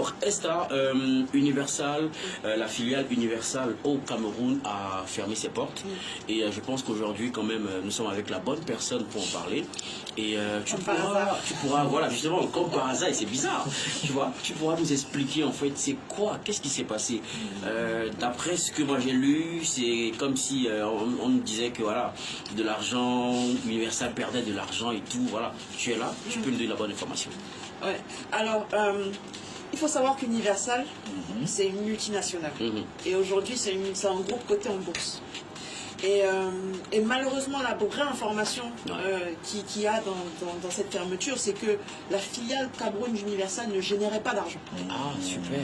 Alors, Esther, Universal, la filiale Universal au Cameroun a fermé ses portes. Et je pense qu'aujourd'hui, quand même, nous sommes avec la bonne personne pour en parler. Et tu pourras, voilà, justement, comme par hasard, et c'est bizarre, tu vois, tu pourras nous expliquer en fait, c'est quoi, qu'est-ce qui s'est passé. D'après ce que moi j'ai lu, c'est comme si on nous disait que voilà, de l'argent, Universal perdait de l'argent et tout, voilà. Tu es là, tu peux nous donner la bonne information. Ouais, alors, il faut savoir qu'Universal, c'est une multinationale. Et aujourd'hui, c'est un groupe coté en bourse. Et malheureusement, la vraie information qu'il y a dans cette fermeture, c'est que la filiale Cameroun Universal ne générait pas d'argent. Ah, super.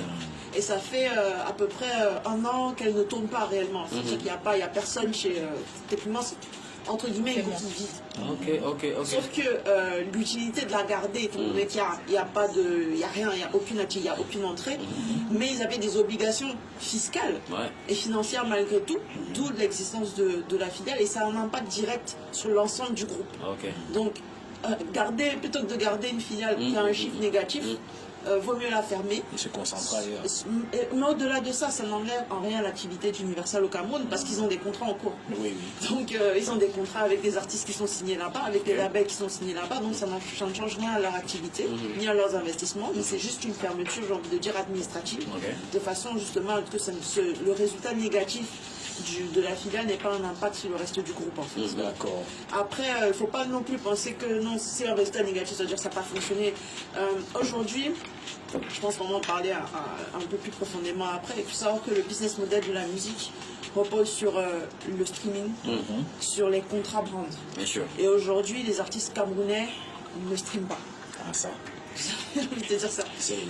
Et ça fait à peu près 1 an qu'elle ne tourne pas réellement. C'est-à-dire qu'il n'y a personne chez... techniquement, c'est entre guillemets une coquille vide. Ok. Sauf que l'utilité de la garder, étant donné qu'il n'y a pas de... Il n'y a rien, il n'y a aucune entrée, mais ils avaient des obligations fiscales et financières malgré tout, d'où l'existence de la filiale, et ça a un impact direct sur l'ensemble du groupe. Donc, plutôt que de garder une filiale qui a un chiffre négatif, vaut mieux la fermer. Et se concentrer ailleurs. Mais au-delà de ça, ça n'enlève en rien l'activité d'Universal au Cameroun parce qu'ils ont des contrats en cours. Donc ils ont des contrats avec des artistes qui sont signés là-bas, avec les labels qui sont signés là-bas, donc ça ne change rien à leur activité, ni à leurs investissements, mais c'est juste une fermeture, j'ai envie de dire, administrative, de façon justement à ce que le résultat négatif de la filiale n'ait pas un impact sur le reste du groupe en fait. D'accord. Après, il ne faut pas non plus penser que non, c'est un résultat négatif, c'est-à-dire que ça n'a pas fonctionné. Aujourd'hui, je pense qu'on va en parler un peu plus profondément après. Il faut savoir que le business model de la musique repose sur le streaming, sur les contrats brand. Bien sûr. Et aujourd'hui, les artistes camerounais ne streament pas. Ah, ça. J'ai envie de te dire ça.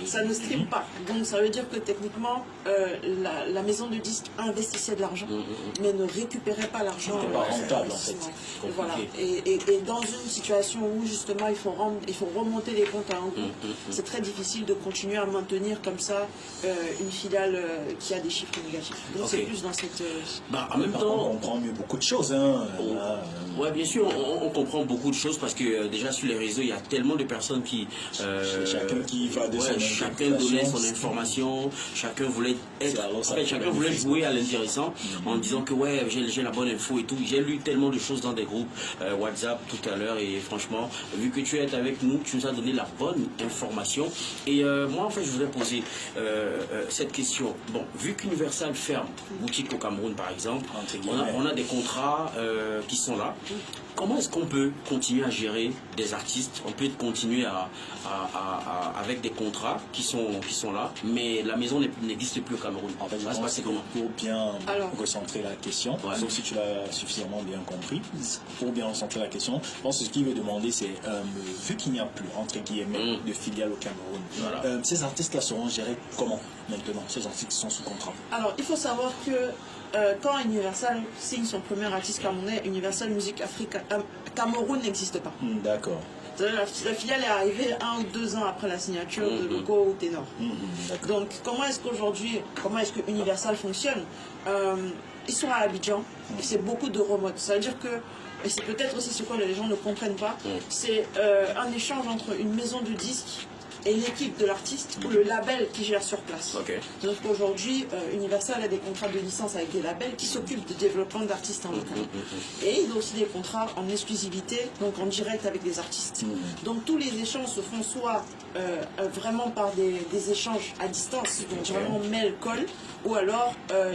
Ça ne stream pas. Donc ça veut dire que techniquement, la maison de disques investissait de l'argent, mais ne récupérait pas l'argent. C'était pas rentable en fait. Voilà. Et dans une situation où justement il faut remonter les comptes à un groupe, c'est très difficile de continuer à maintenir comme ça une filiale qui a des chiffres négatifs. Donc c'est plus dans cette... en même temps, on comprend mieux beaucoup de choses. Hein. Ouais, bien sûr, on comprend beaucoup de choses parce que déjà sur les réseaux, il y a tellement de personnes qui... chacun qui va de chacun donnait son information, chacun voulait chacun voulait jouer à l'intéressant en disant que ouais, j'ai la bonne info et tout. J'ai lu tellement de choses dans des groupes WhatsApp tout à l'heure et franchement, vu que tu es avec nous, tu nous as donné la bonne information. Et moi en fait, je voudrais poser cette question. Bon, vu qu'Universal ferme boutique au Cameroun par exemple, on a des contrats qui sont là. Comment est-ce qu'on peut continuer à gérer des artistes? On peut continuer avec des contrats qui sont là, mais la maison n'existe plus au Cameroun. En fait, je pense que pour bien recentrer la question, sauf si tu l'as suffisamment bien compris, pour bien recentrer la question, je pense que ce qu'il veut demander, c'est, vu qu'il n'y a plus, entre guillemets, de filiales au Cameroun, ces artistes-là seront gérés comment maintenant, ces artistes qui sont sous contrat? Alors, il faut savoir que quand Universal signe son premier artiste camerounais, Universal Music Africa, Cameroun n'existe pas. D'accord. La filiale est arrivée 1 ou 2 ans après la signature de Logo ou Ténor. Donc, comment est-ce que Universal fonctionne? Ils sont à Abidjan et c'est beaucoup de remote. Ça veut dire que, et c'est peut-être aussi ce que les gens ne comprennent pas, c'est un échange entre une maison de disques et l'équipe de l'artiste ou le label qui gère sur place. Donc aujourd'hui, Universal a des contrats de licence avec des labels qui s'occupent du développement d'artistes en local. Et il a aussi des contrats en exclusivité, donc en direct avec des artistes. Donc tous les échanges se font soit vraiment par des échanges à distance, donc vraiment mail-call, ou alors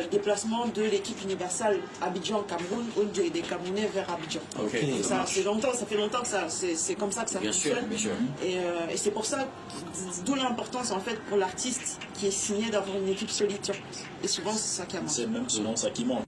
déplacement de l'équipe Universal Abidjan-Cameroun ou des Camerounais vers Abidjan. Ça fait longtemps que c'est comme ça que ça fonctionne. Bien sûr. Et c'est pour ça, d'où l'importance en fait pour l'artiste qui est signé d'avoir une équipe solide sur place. Et souvent c'est ça qui manque. C'est même souvent ça qui manque.